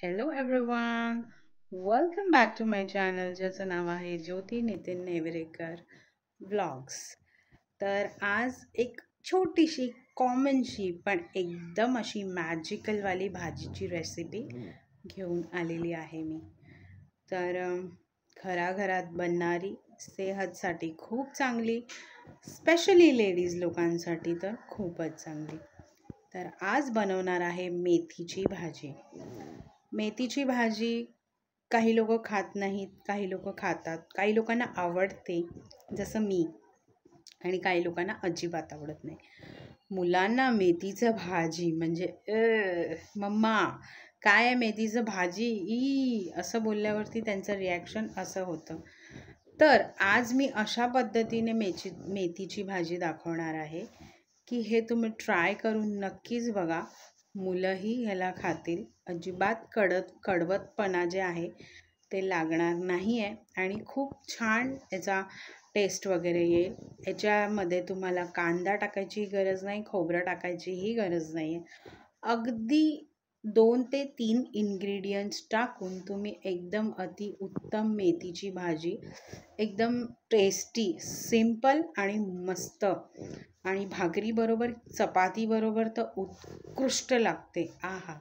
Hello everyone, welcome back to my channel ज्याचं नाव आहे ज्योती नितीन नेवरेकर व्लॉग्स. तर आज एक छोटीशी कॉमनशी पण एकदम अशी मॅजिकलवाली भाजीची रेसिपी घेऊन आलेली आहे मी. तर घराघरात बनणारी, सेहतसाठी खूप चांगली, स्पेशली लेडीज लोकांसाठी तर खूपच चांगली. तर आज बनवणार आहे मेथीची भाजी. मेथीची भाजी काही लोक खात नाहीत, काही लोक खातात, काही लोकांना आवडते जसं मी, आणि काही लोकांना अजिबात आवडत नाही. मुलांना मेथीचं भाजी म्हणजे मम्मा काय आहे मेथीचं भाजी ई असं बोलल्यावरती त्यांचं रिॲक्शन असं होतं. तर आज मी अशा पद्धतीने मेथीची भाजी दाखवणार आहे की हे तुम्ही ट्राय करून नक्कीच बघा. मुलंही ह्याला खातील, अजिबात कडवटपणा जे आहे ते लागणार नाही आहे आणि खूप छान याचा टेस्ट वगैरे येईल. याच्यामध्ये तुम्हाला कांदा टाकायची गरज नाही, खोबरं टाकायचीही गरज नाही आहे. अगदी 2 ते 3 इन्ग्रेडियंट्स टाकून तुम्ही एकदम अतिउत्तम मेथीची भाजी, एकदम टेस्टी, सिंपल आणि मस्त, आणि भाकरीबरोबर, चपातीबरोबर तर उत्कृष्ट लागते. आहा.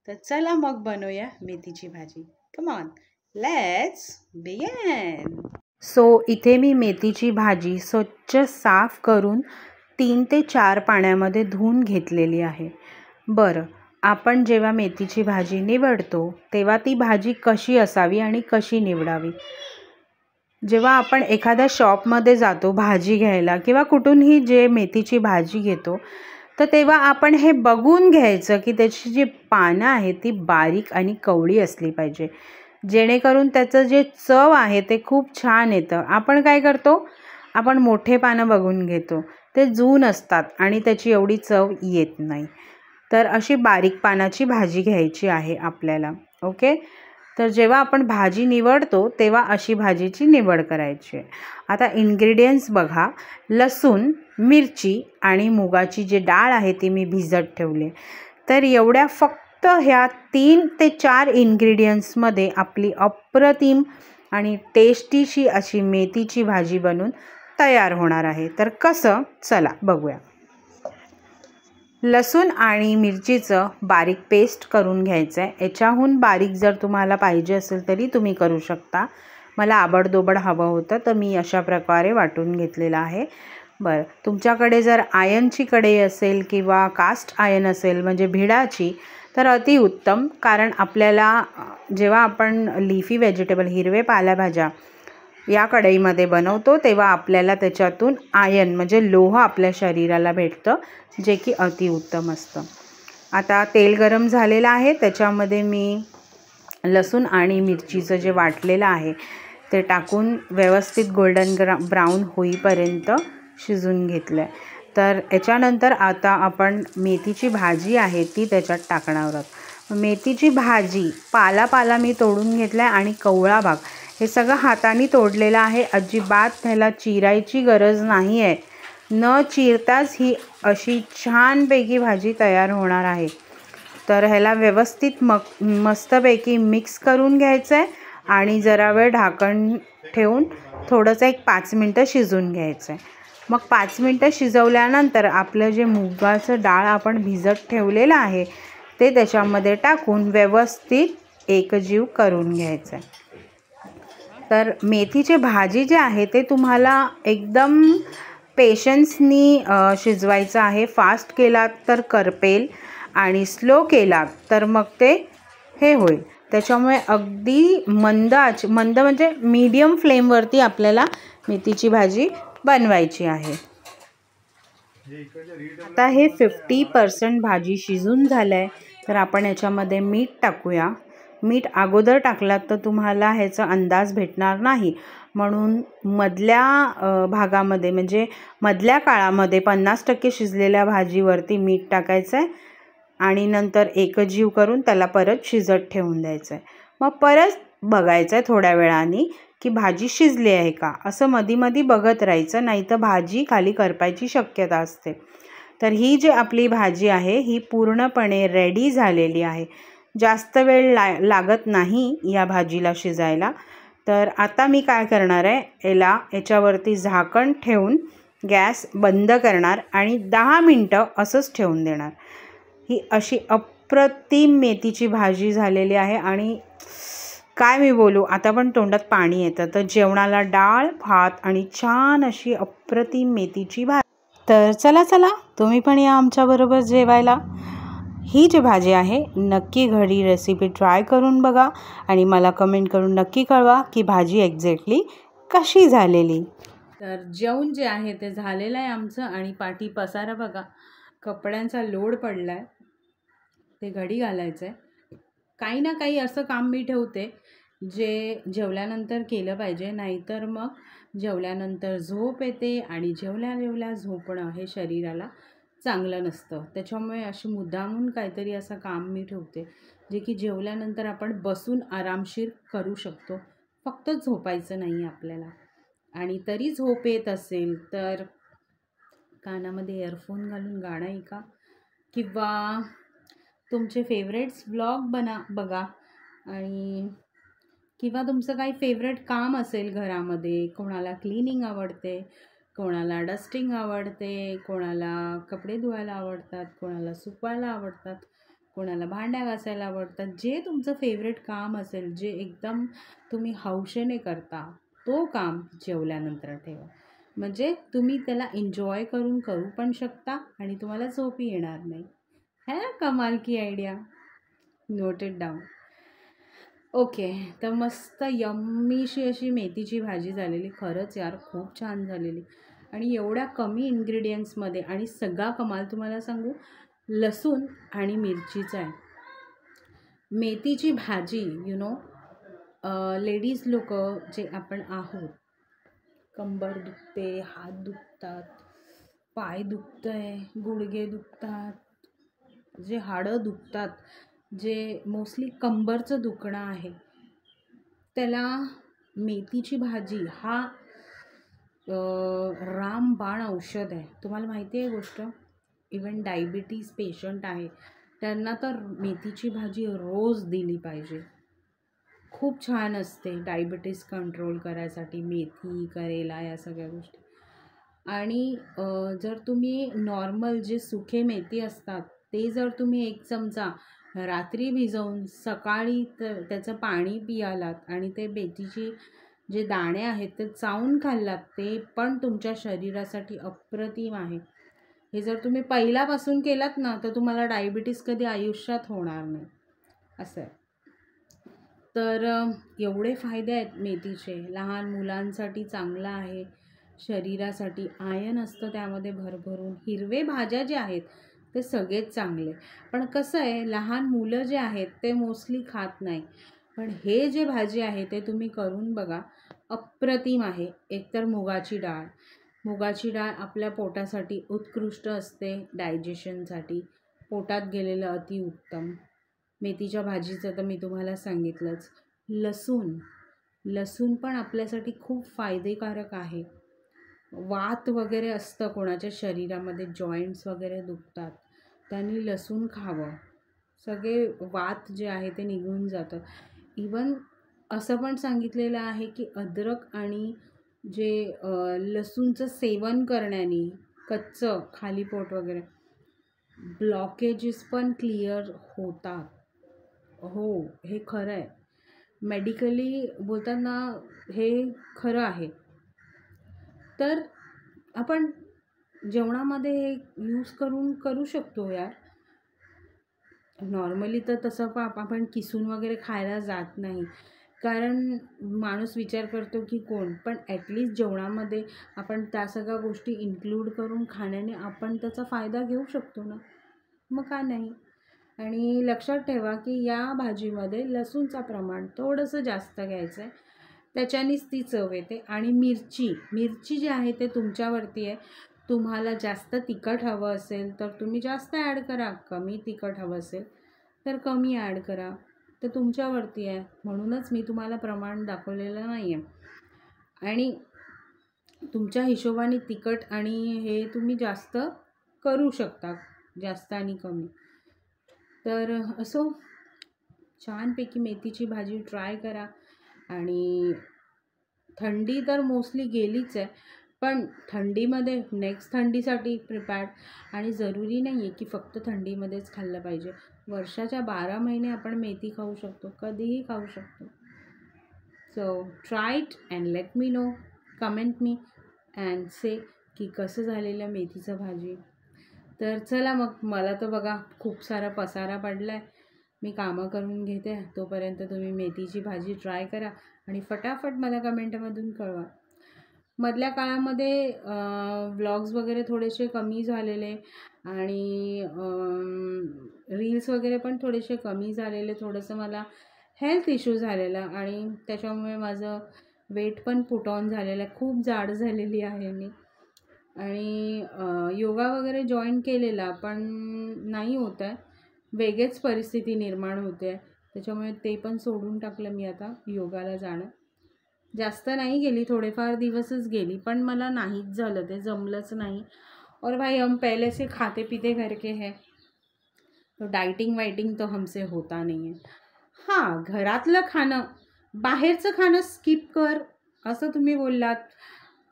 तर चला मग बनवूया मेथीची भाजी. Come on, let's begin. So इथे मी मेथीची भाजी स्वच्छ साफ करून 3 ते 4 पाण्यामध्ये धुवून घेतलेली आहे. बरं, आपण जेव्हा मेथीची भाजी निवडतो तेव्हा ती भाजी कशी असावी आणि कशी निवडावी? जेव्हा आपण एखाद्या शॉपमध्ये जातो भाजी घ्यायला किंवा कुठूनही जे मेथीची भाजी घेतो, तर तेव्हा आपण हे बघून घ्यायचं की त्याची जी पानं आहेत ती बारीक आणि कवळी असली पाहिजे, जेणेकरून त्याचं जे चव आहे ते खूप छान येतं. आपण काय करतो, आपण मोठे पानं बघून घेतो, ते जून असतात आणि त्याची एवढी चव येत नाही. तर अशी बारीक पानाची भाजी घ्यायची आहे आपल्याला. ओके. तर जेव्हा आपण भाजी निवडतो तेव्हा अशी भाजीची निवड करायची आहे. आता इन्ग्रेडियंट्स बघा. लसूण, मिरची आणि मुगाची जी डाळ आहे ती मी भिजत ठेवले. तर एवढ्या फक्त ह्या 3 ते 4 इन्ग्रेडियंट्समध्ये आपली अप्रतिम आणि टेस्टीशी अशी मेथीची भाजी बनून तयार होणार आहे. तर कसं, चला बघूया. लसूण आणि मिरचीचं बारीक पेस्ट करून घ्यायचं आहे. याच्याहून बारीक जर तुम्हाला पाहिजे असेल तरी तुम्ही करू शकता. मला आबडधोबड हवं होतं तर मी अशा प्रकारे वाटून घेतलेलं आहे. बरं, तुमच्याकडे जर आयर्नची कढई असेल किंवा कास्ट आयर्न असेल म्हणजे भिडाची, तर अतिउत्तम. कारण आपल्याला जेव्हा आपण लीफी व्हेजिटेबल, हिरवे पालेभाज्या या कढईमध्ये बनवतो तेव्हा आपल्याला त्याच्यातून आयर्न म्हणजे लोह आपल्या शरीराला भेटतं, जे की अतिउत्तम असतं. आता तेल गरम झालेलं आहे, त्याच्यामध्ये मी लसूण आणि मिरचीचं जे वाटलेलं आहे ते टाकून व्यवस्थित गोल्डन ब्राऊन होईपर्यंत शिजून घेतलं आहे. तर याच्यानंतर आता आपण मेथीची भाजी आहे ती त्याच्यात टाकणार आहोत. मेथीची भाजी पाला मी तोडून घेतला आहे आणि कवळा भाग हे सगळं हाताने तोडलेलं आहे. अजिबात ह्याला चिरायची गरज नाही आहे. न चिरताच ही अशी छानपैकी भाजी तयार होणार आहे. तर ह्याला व्यवस्थित मस्तपैकी मिक्स करून घ्यायचं आहे आणि जरा वेळ झाकण ठेवून थोडंसं एक 5 मिनटं शिजवून घ्यायचं आहे. मग 5 मिनटं शिजवल्यानंतर आपलं जे मुगाचं डाळ आपण भिजत ठेवलेलं आहे ते त्याच्यामध्ये टाकून व्यवस्थित एकजीव करून घ्यायचं आहे. तर मेथीची भाजी जे आहे ते तुम्हाला एकदम पेशन्सनी शिजवायचं आहे. फास्ट केलात तर करपेल आणि स्लो केलात तर मग ते हे होईल. त्याच्यामुळे अगदी मंद म्हणजे मीडियम फ्लेमवरती आपल्याला मेथीची भाजी बनवायची आहे. आता हे 50% भाजी शिजून झालं आहे, तर आपण याच्यामध्ये मीठ टाकूया. मीठ अगोदर टाकलात तर तुम्हाला ह्याचा अंदाज भेटणार नाही, म्हणून मधल्या भागामध्ये म्हणजे मधल्या काळामध्ये 50% शिजलेल्या भाजीवरती मीठ टाकायचं आहे आणि नंतर एकजीव करून त्याला परत शिजत ठेवून द्यायचं आहे. मग परत बघायचं आहे थोड्या वेळाने की भाजी शिजली आहे का, असं मधी बघत राहायचं, नाही तर भाजी खाली करपायची शक्यता असते. तर ही जी आपली भाजी आहे ही पूर्णपणे रेडी झालेली आहे. जास्त वेळ लागत नाही या भाजीला शिजायला. तर आता मी काय करणार आहे, याच्यावरती झाकण ठेवून गॅस बंद करणार आणि 10 मिनटं असंच ठेवून देणार. ही अशी अप्रतिम मेथीची भाजी झालेली आहे आणि काय मी बोलू, आता पण तोंडात पाणी येतं. तर जेवणाला डाळ भात आणि छान अशी अप्रतिम मेथीची भाजी. तर चला तुम्ही पण या आमच्याबरोबर जेवायला. ही जी भाजी आहे नक्की घरी रेसिपी ट्राय करून बघा आणि मला कमेंट करून नक्की कळवा की भाजी एक्झॅक्टली कशी झालेली. तर जेवण जे आहे ते झालेलं आहे आमचं आणि पाठी पसारा बघा, कपड्यांचा लोड पडला आहे, ते घडी घालायचं आहे. काही ना काही असं काम मी ठेवते जे जेवल्यानंतर केलं पाहिजे, नाहीतर मग जेवल्यानंतर झोप येते आणि जेवल्या झोपणं हे शरीराला चांगलं नसतं. त्याच्यामुळे अशी मुद्दामून काहीतरी असं काम मी ठेवते जे की जेवल्यानंतर आपण बसून आरामशीर करू शकतो. फक्त झोपायचं नाही आपल्याला. आणि तरी झोप येत असेल तर कानामध्ये इयरफोन घालून गाणं ऐका किंवा तुमचे फेवरेट्स व्लॉग बघा आणि किंवा तुमचं काही फेवरेट काम असेल घरामध्ये, कोणाला क्लिनिंग आवडते, कोणाला डस्टिंग आवडते, कोणाला कपडे धुवायला आवडतात, कोणाला सुकवायला आवडतात, कोणाला भांड्या घासायला आवडतात, जे तुमचं फेवरेट काम असेल, जे एकदम तुम्ही हौशेने करता, तो काम जेवल्यानंतर ठेवा. म्हणजे तुम्ही त्याला एन्जॉय करू पण शकता आणि तुम्हाला झोपही येणार नाही. है ना कमाल की आयडिया. Noted down. ओके, तर मस्त यम्मीशी अशी मेथीची भाजी झालेली. खरंच यार खूप छान झालेली आणि एवढ्या कमी इन्ग्रेडियंट्समध्ये. आणि सगळा कमाल तुम्हाला सांगू, लसूण आणि मिरचीचा आहे. मेथीची भाजी लेडीज लोक जे आपण आहोत, कंबर दुखते, हात दुखतात, पाय दुखतंय, गुडघे दुखतात, जे हाडं दुखतात, जे मोस्टली कंबरचं दुखणं आहे, त्याला मेथीची भाजी हा रामबाण औषध आहे. तुम्हाला माहिती आहे गोष्ट? इवन डायबिटीज पेशंट आहे त्यांना तर मेथीची भाजी रोज दिली पाहिजे. खूप छान असते डायबिटीज कंट्रोल करायसाठी मेथी, करेला या सगळ्या गोष्टी. आणि जर तुम्ही नॉर्मल जे सुखे मेथी असतात ते जर तुम्ही 1 चमचा रात्री भिजवून सकाळी त्याचं पाणी पियालात आणि ते मेथीची जे दाणे आहेत ते चावून खाल्लात, ते पण तुमच्या शरीरासाठी अप्रतिम आहे. हे जर तुम्ही पहिल्यापासून केलात ना तर तुम्हाला डायबिटीस कधी आयुष्यात होणार नाही असं आहे. तर एवढे फायदे आहेत मेथीचे. लहान मुलांसाठी चांगलं आहे, शरीरासाठी आयर्न असतं त्यामध्ये भरभरून. हिरवे भाज्या जे आहेत ते सगळेच चांगले, पण कसं आहे लहान मुलं जे आहेत ते मोस्टली खात नाही. पण हे जे भाजी आहे ते तुम्ही करून बघा, अप्रतिम आहे. एकतर मुगाची डाळ आपल्या पोटासाठी उत्कृष्ट असते, डायजेशनसाठी पोटात गेलेलं अतिउत्तम. मेथीच्या भाजीचं तर मी तुम्हाला सांगितलंच. लसूण पण आपल्यासाठी खूप फायदेकारक आहे. वात वगैरे असतं कोणाच्या शरीरामध्ये, जॉईंट्स वगैरे दुखतात, त्यांनी लसूण खावं, सगळे वात जे आहे ते निघून जातं. इवन असं पण सांगितलेलं आहे की अद्रक आणि जे लसूणचं सेवन करण्याने कच्चं खाली पोट वगैरे ब्लॉकेजेस पण क्लिअर होतात. हो, हे खरं आहे. मेडिकली बोलतात ना, हे खरं आहे. तर आपण जेवणामध्ये हे यूज करू शकतो यार. नॉर्मली तर तसं आपण किसून वगैरे खायला जात नाही, कारण माणूस विचार करतो की कोण, पण ॲटलिस्ट जेवणामध्ये आपण त्या सगळ्या गोष्टी इन्क्लूड करून खाण्याने आपण त्याचा फायदा घेऊ शकतो ना, मग का नाही. आणि लक्षात ठेवा की या भाजीमध्ये लसूणचं प्रमाण थोडंसं जास्त घ्यायचं आहे, त्याच्यानेच ती चव येते. आणि मिरची जी आहे ते तुमच्यावरती आहे. तुम्हाला जास्त तिखट हवं असेल तर तुम्ही जास्त ॲड करा, कमी तिखट हवं असेल तर कमी ॲड करा, तर तुमच्यावरती आहे. म्हणूनच मी तुम्हाला प्रमाण दाखवलेलं नाही आहे. आणि तुमच्या हिशोबाने तिखट आणि हे तुम्ही जास्त करू शकता, जास्त आणि कमी. तर असो, छानपैकी मेथीची भाजी ट्राय करा. आणि थंडी तर मोस्टली गेलीच आहे, पण थंडीमध्ये नेक्स्ट थंडीसाठी प्रिपेअर्ड. आणि जरुरी नाही आहे की फक्त थंडीमध्येच खाल्लं पाहिजे. वर्षाच्या 12 महिने आपण मेथी खाऊ शकतो, कधीही खाऊ शकतो. So try it and let me know, comment me and say की कसं झालेलं मेथीचं भाजी. तर चला मग, मला तर बघा खूप सारा पसारा पडला आहे, मी कामं करून घेते. तोपर्यंत तुम्ही मेथीची भाजी ट्राय करा आणि फटाफट मला कमेंटमधून कळवा. मधल्या काळामध्ये व्लॉग्स वगैरे थोडेसे कमी झालेले आणि रील्स वगैरे पण थोडेसे कमी झालेले. थोडंसं मला हेल्थ इश्यू झालेला आणि त्याच्यामुळे माझं वेट पण पुट ऑन झालेलं आहे, खूप जाड झालेली आहे मी. आणि योगा वगैरे जॉईन केलेला, पण नाही होत आहे, वेगळीच परिस्थिती निर्माण होते आहे. त्याच्यामुळे ते पण सोडून टाकलं मी आता योगाला जाणं. जास्त नाही गेली, थोडेफार दिवसच गेली, पण मला नाहीच झालं, ते जमलंच नाही. और भाई हम पहले से खाते पीते करके है, तो डाइटिंग वाइटिंग तो हमसे होता नहीं है. हां, घरातलं खाणं, बाहेरचं खाणं स्किप कर असं तुम्ही बोललात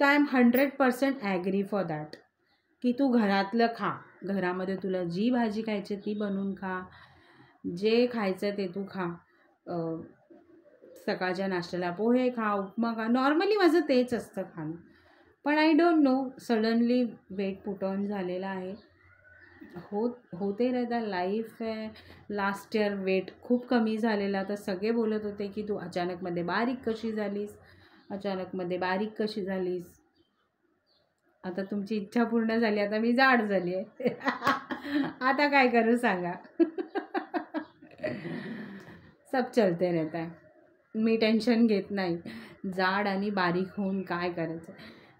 तर I am 100% agree for that, की तू घरातलं खा. घरामध्ये तुला जी भाजी खायची ती बनवून खा, जे खायचं ते तू खा. सकाळच्या नाश्त्याला पोहे खा, उपमा खा, नॉर्मली माझं तेच असतं खाणं. पण I don't know, suddenly weight put on झालेला आहे. होते रहता, लाईफ आहे. लास्ट इयर वेट खूप कमी झालेला, तर सगळे बोलत होते की तू अचानकमध्ये बारीक कशी झालीस, अचानकमध्ये बारीक कशी झालीस. आता तुमची इच्छा पूर्ण झाली, आता मी जाड झाली आहे. आता काय करू सांगा. सब चलते रहता है, मी टेन्शन घेत नाही. जाड आणि बारीक होऊन काय करायचं.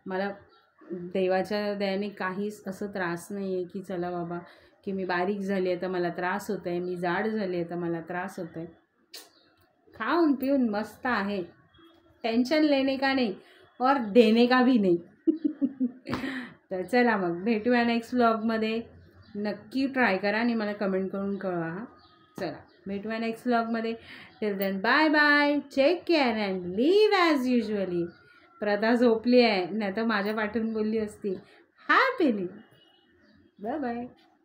मला देवाच्या दयाने काहीच असं त्रास नाही आहे की चला बाबा की मी बारीक झाली आहे तर मला त्रास होत आहे, मी जाड झाली आहे तर मला त्रास होत आहे. खाऊन पिऊन मस्त आहे, टेन्शन लेने का नहीं और देने का भी नहीं. तर चला मग, भेटूया नेक्स्ट व्लॉगमध्ये. नक्की ट्राय करा आणि मला कमेंट करून कळवा. चला भेटूया नेक्स्ट व्लॉगमध्ये. Till then bye bye, take care and live as usually. Pratha झोपली आहे, नाही तर माझ्या पाठवून बोलली असती हॅपीली. Bye bye.